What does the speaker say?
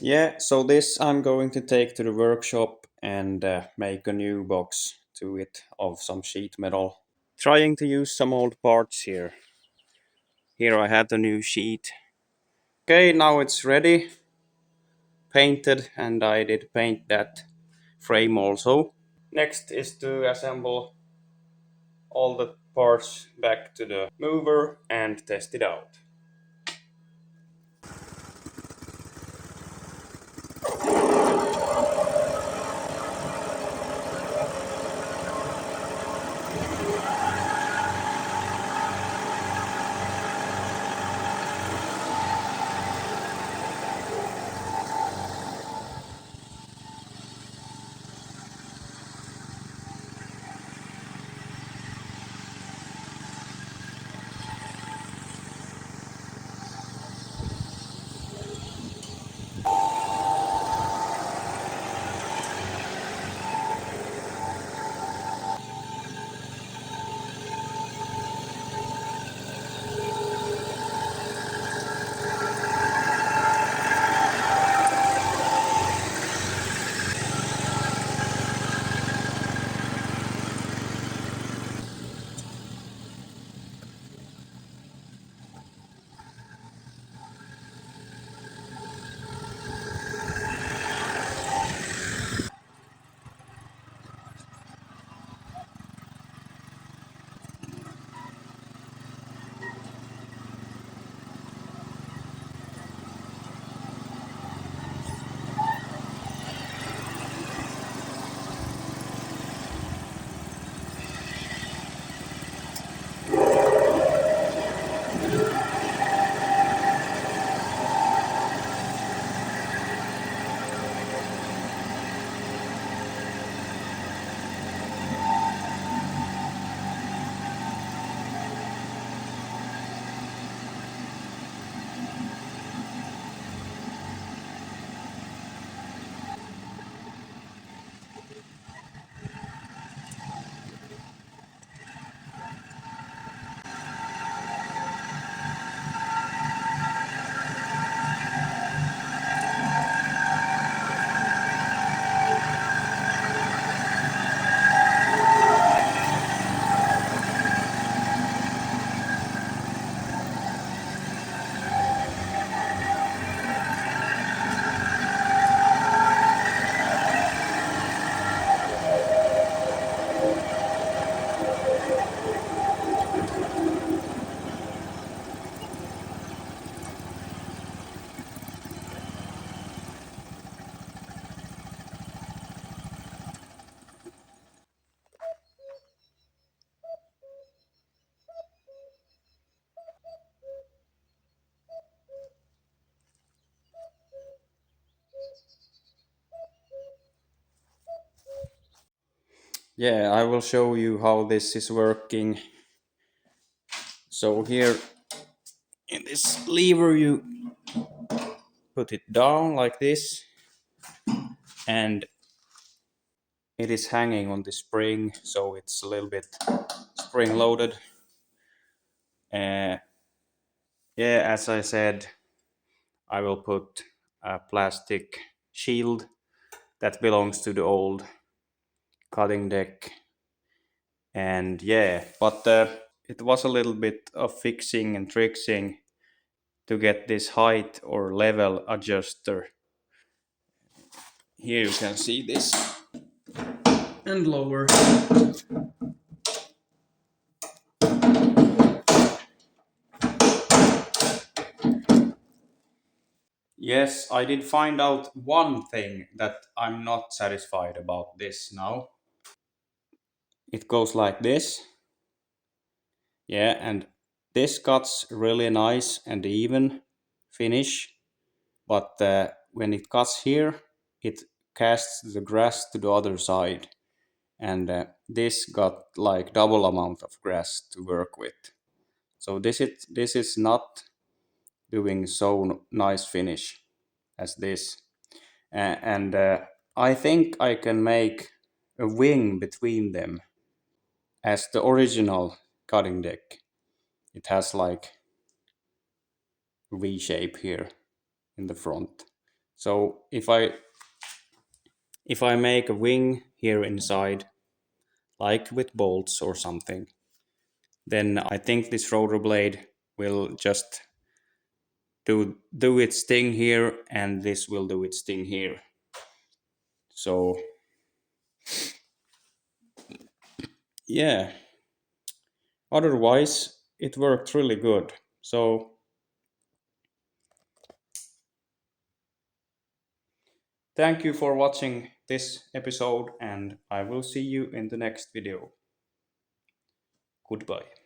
Yeah, so this I'm going to take to the workshop and make a new box to it of some sheet metal. Trying to use some old parts here. Here I had the new sheet. Okay, now it's ready, painted, and I did paint that frame also. Next is to assemble all the parts back to the mover and test it out. Yeah, I will show you how this is working. So here in this lever you put it down like this, and it is hanging on the spring, so it's a little bit spring loaded. Yeah, as I said, I will put a plastic shield that belongs to the old cutting deck. And yeah, but it was a little bit of fixing and tricksing to get this height or level adjuster. Here you can see this, and lower. Yes, I did find out one thing that I'm not satisfied about this now. It goes like this. Yeah, and this cuts really nice and even finish, but when it cuts here, it casts the grass to the other side, and this got like double amount of grass to work with. So this is not doing so nice finish as this. And I think I can make a wing between them as the original cutting deck. It has like V shape here in the front. So if I make a wing here inside, like with bolts or something, then I think this rotor blade will just do its thing here, and this will do its thing here. So yeah, otherwise it worked really good. So thank you for watching this episode, and I will see you in the next video. Goodbye.